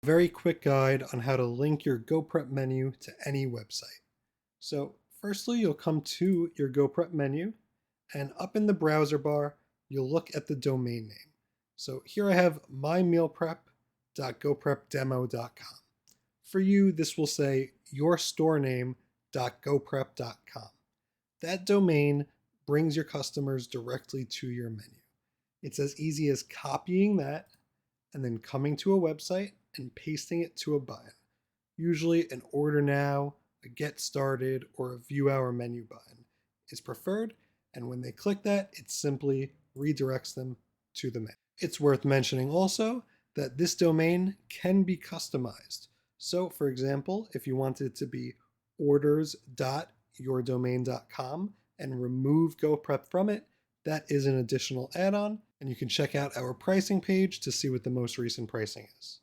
Very quick guide on how to link your GoPrep menu to any website. So firstly, you'll come to your GoPrep menu, and up in the browser bar, you'll look at the domain name. So here I have mymealprep.goprepdemo.com. For you, this will say yourstorename.goprep.com. That domain brings your customers directly to your menu. It's as easy as copying that and then coming to a website and pasting it to a button. Usually an order now, a get started, or a view our menu button is preferred, and when they click that, it simply redirects them to the menu. It's worth mentioning also that this domain can be customized. So for example, if you wanted it to be orders.yourdomain.com and remove GoPrep from it, that is an additional add-on, and you can check out our pricing page to see what the most recent pricing is.